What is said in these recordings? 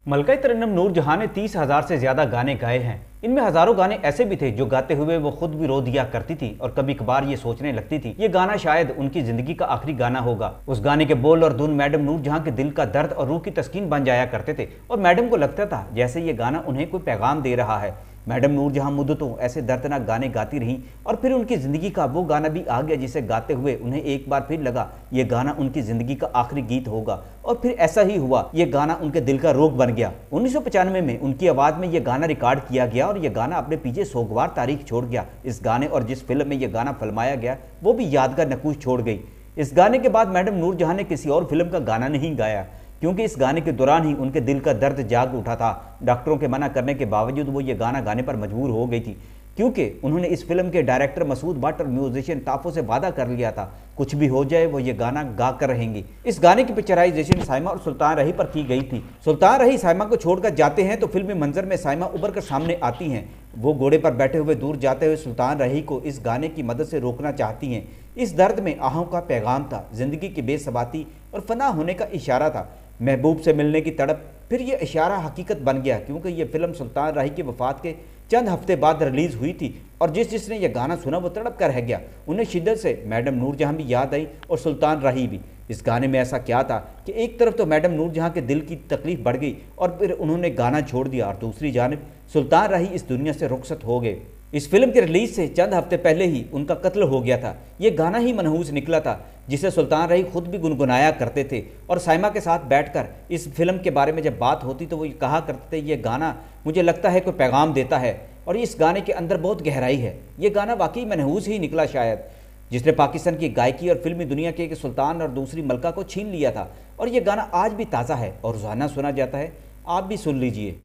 मलका तरन्नुम नूरजहां ने 30,000 से ज्यादा गाने गाए हैं। इनमें हजारों गाने ऐसे भी थे जो गाते हुए वो खुद भी रो दिया करती थी और कभी कभार ये सोचने लगती थी ये गाना शायद उनकी जिंदगी का आखिरी गाना होगा। उस गाने के बोल और धुन मैडम नूरजहां के दिल का दर्द और रूह की तस्कीन बन जाया करते थे और मैडम को लगता था जैसे ये गाना उन्हें कोई पैगाम दे रहा है। मैडम नूरजहां मुद्दतों ऐसे दर्दनाक गाने गाती रहीं और फिर उनकी ज़िंदगी का वो गाना भी आ गया जिसे गाते हुए उन्हें एक बार फिर लगा ये गाना उनकी ज़िंदगी का आखिरी गीत होगा। और फिर ऐसा ही हुआ, ये गाना उनके दिल का रोग बन गया। 1995 में उनकी आवाज़ में ये गाना रिकॉर्ड किया गया और ये गाना अपने पीछे सोगवार तारीख छोड़ गया। इस गाने और जिस फिल्म में यह गाना फिल्माया गया वो भी यादगार नकूश छोड़ गई। इस गाने के बाद मैडम नूरजहां ने किसी और फिल्म का गाना नहीं गाया क्योंकि इस गाने के दौरान ही उनके दिल का दर्द जाग उठा था। डॉक्टरों के मना करने के बावजूद वो ये गाना गाने पर मजबूर हो गई थी क्योंकि उन्होंने इस फिल्म के डायरेक्टर मसूद भट्ट और म्यूजिशियन ताफो से वादा कर लिया था कुछ भी हो जाए वो ये गाना गा कर रहेंगी। इस गाने की पिक्चराइजेशन साइमा और सुल्तान रही पर की गई थी। सुल्तान रही साइमा को छोड़कर जाते हैं तो फिल्मी मंजर में साइमा उभर कर सामने आती हैं। वो घोड़े पर बैठे हुए दूर जाते हुए सुल्तान रही को इस गाने की मदद से रोकना चाहती हैं। इस दर्द में आहों का पैगाम था, जिंदगी की बेसबाती और फना होने का इशारा था, महबूब से मिलने की तड़प। फिर यह इशारा हकीकत बन गया क्योंकि यह फिल्म सुल्तान राही की वफात के चंद हफ्ते बाद रिलीज हुई थी और जिसने यह गाना सुना वो तड़प कर रह गया। उन्हें शिद्दत से मैडम नूरजहां भी याद आई और सुल्तान राही भी। इस गाने में ऐसा क्या था कि एक तरफ तो मैडम नूरजहां के दिल की तकलीफ बढ़ गई और फिर उन्होंने गाना छोड़ दिया और दूसरी जानिब सुल्तान राही इस दुनिया से रुखसत हो गए। इस फिल्म के रिलीज से चंद हफ्ते पहले ही उनका कत्ल हो गया था। ये गाना ही मनहूस निकला था जिसे सुल्तान रही खुद भी गुनगुनाया करते थे और साइमा के साथ बैठकर इस फिल्म के बारे में जब बात होती तो वो ये कहा करते थे ये गाना मुझे लगता है कोई पैगाम देता है और इस गाने के अंदर बहुत गहराई है। ये गाना वाकई मनहूस ही निकला शायद, जिसने पाकिस्तान की गायकी और फिल्मी दुनिया के एक सुल्तान और दूसरी मलका को छीन लिया था। और ये गाना आज भी ताज़ा है और रोजाना सुना जाता है। आप भी सुन लीजिए।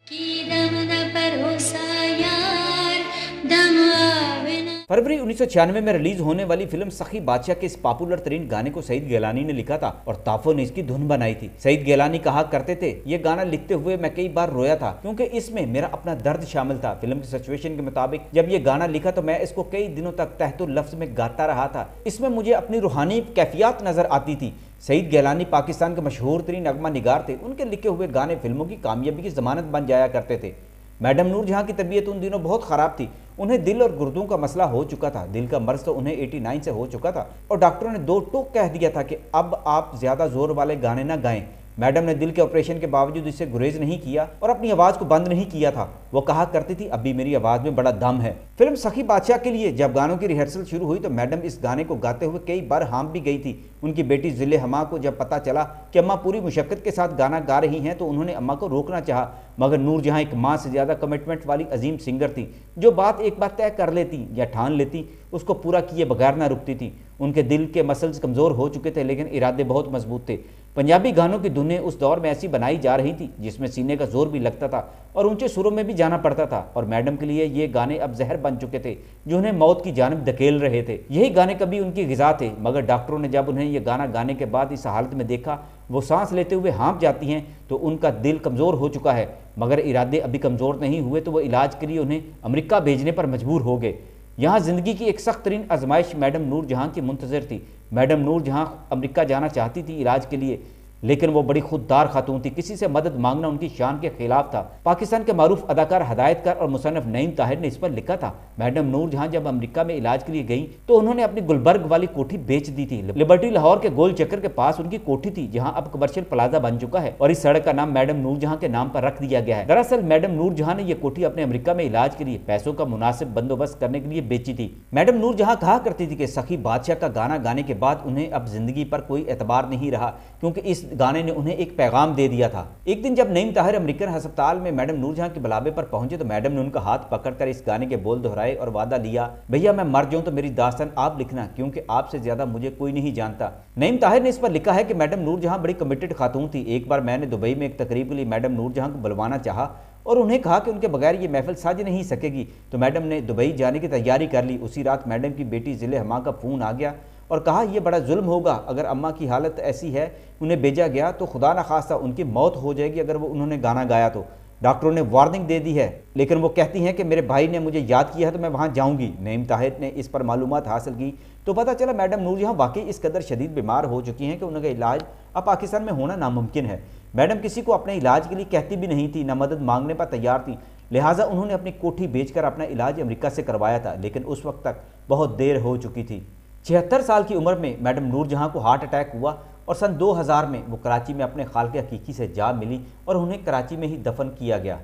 फरवरी 1996 में रिलीज होने वाली फिल्म सखी बादशाह के इस पॉपुलर तरीन गाने को सईद गिलानी ने लिखा था और ताफो ने इसकी धुन बनाई थी। सईद गिलानी कहा करते थे ये गाना लिखते हुए मैं कई बार रोया था क्योंकि इसमें मेरा अपना दर्द शामिल था। फिल्म की सिचुएशन के मुताबिक जब ये गाना लिखा तो मैं इसको कई दिनों तक तहतुल लफ्ज में गाता रहा था। इसमें मुझे अपनी रूहानी कैफियत नजर आती थी। सईद गिलानी पाकिस्तान के मशहूर तरीन नगमा निगार थे। उनके लिखे हुए गाने फिल्मों की कामयाबी की जमानत बन जाया करते थे। मैडम नूरजहां की तबीयत उन दिनों बहुत ख़राब थी। उन्हें दिल और गुर्दों का मसला हो चुका था। दिल का मर्ज तो उन्हें 89 से हो चुका था और डॉक्टरों ने 2 टोक कह दिया था कि अब आप ज़्यादा जोर वाले गाने ना गाएं। मैडम ने दिल के ऑपरेशन के बावजूद इससे गुरेज नहीं किया और अपनी आवाज़ को बंद नहीं किया था। वो कहा करती थी अभी मेरी आवाज़ में बड़ा दम है। फिल्म सखी बादशाह के लिए जब गानों की रिहर्सल शुरू हुई तो मैडम इस गाने को गाते हुए कई बार हाम भी गई थी। उनकी बेटी जिले हमा को जब पता चला कि अम्मा पूरी मुशक्कत के साथ गाना गा रही हैं तो उन्होंने अम्मा को रोकना चाहा, मगर नूरजहां एक माँ से ज़्यादा कमिटमेंट वाली अजीम सिंगर थी। जो बात एक बार तय कर लेती या ठान लेती उसको पूरा किए बगैर ना रुकती थी। उनके दिल के मसल्स कमज़ोर हो चुके थे लेकिन इरादे बहुत मजबूत थे। पंजाबी गानों की धुनें उस दौर में ऐसी बनाई जा रही थी जिसमें सीने का जोर भी लगता था और ऊंचे सुरों में भी जाना पड़ता था और मैडम के लिए ये गाने अब जहर बन चुके थे जो उन्हें मौत की जानिब धकेल रहे थे। यही गाने कभी उनकी ग़िज़ा थे, मगर डॉक्टरों ने जब उन्हें ये गाना गाने के बाद इस हालत में देखा वो सांस लेते हुए हाँफ जाती हैं तो उनका दिल कमज़ोर हो चुका है, मगर इरादे अभी कमज़ोर नहीं हुए तो वो इलाज के लिए उन्हें अमेरिका भेजने पर मजबूर हो गए। यहाँ ज़िंदगी की एक सख्त तरीन आजमाइश मैडम नूरजहां की मुंतज़िर थी। मैडम नूरजहां अमेरिका जाना चाहती थी इलाज के लिए, लेकिन वो बड़ी खुददार खातून थी। किसी से मदद मांगना उनकी शान के खिलाफ था। पाकिस्तान के मारूफ अदाकार, हदायतकार और मुसन्निफ नईम ताहिर ने इस पर लिखा था मैडम नूरजहां जब अमेरिका में इलाज के लिए गई तो उन्होंने अपनी गुलबर्ग वाली कोठी बेच दी थी। लिबर्टी लाहौर के गोल चक्कर के पास उनकी कोठी थी जहां अब कमर्शियल प्लाजा बन चुका है और इस सड़क का नाम मैडम नूरजहां के नाम पर रख दिया गया है। दरअसल मैडम नूरजहां ने यह कोठी अपने अमेरिका में इलाज के लिए पैसों का मुनासिब बंदोबस्त करने के लिए बेची थी। मैडम नूरजहां कहा करती थी कि सखी बादशाह का गाना गाने के बाद उन्हें अब जिंदगी पर कोई एतबार नहीं रहा क्योंकि इस गाने ने उन्हें एक पैगाम दे दिया था। एक दिन जब नईम ताहिर अमेरिकन अस्पताल में मैडम नूरजहां के बुलावे पर पहुंचे तो मैडम ने उनका हाथ पकड़कर इस गाने के बोल दोहराए और वादा लिया भैया मैं मर जाऊं तो मेरी दास्तान आप लिखना क्योंकि आपसे ज्यादा मुझे कोई नहीं जानता। नईम ताहिर ने इस पर लिखा है कि मैडम नूरजहां बड़ी कमिटेड खातून थी। एक बार मैंने दुबई में एक तकरीब के लिए मैडम नूरजहां को बुलवाना चाहा और उन्हें कहा कि उनके बगैर ये महफिल सज नहीं सकेगी तो मैडम ने दुबई जाने की तैयारी कर ली। उसी रात मैडम की बेटी जिले हमा का फ़ोन आ गया और कहा यह बड़ा जुल्म होगा अगर अम्मा की हालत ऐसी है उन्हें भेजा गया तो खुदा न खास्ता उनकी मौत हो जाएगी अगर वो उन्होंने गाना गाया तो। डॉक्टरों ने वार्निंग दे दी है लेकिन वो कहती हैं कि मेरे भाई ने मुझे याद किया है तो मैं वहाँ जाऊँगी। नईम ताहिर ने इस पर मालूमात हासिल की तो पता चला मैडम नूरजहां वाकई इस कदर शदीद बीमार हो चुकी हैं कि उनका इलाज अब पाकिस्तान में होना नामुमकिन है। मैडम किसी को अपने इलाज के लिए कहती भी नहीं थी, न मदद मांगने पर तैयार थी। लिहाजा उन्होंने अपनी कोठी बेचकर अपना इलाज अमेरिका से करवाया था, लेकिन उस वक्त तक बहुत देर हो चुकी थी। 76 साल की उम्र में मैडम नूरजहां को हार्ट अटैक हुआ और सन 2000 में वो कराची में अपने खाल के हकीकी से जा मिली और उन्हें कराची में ही दफन किया गया।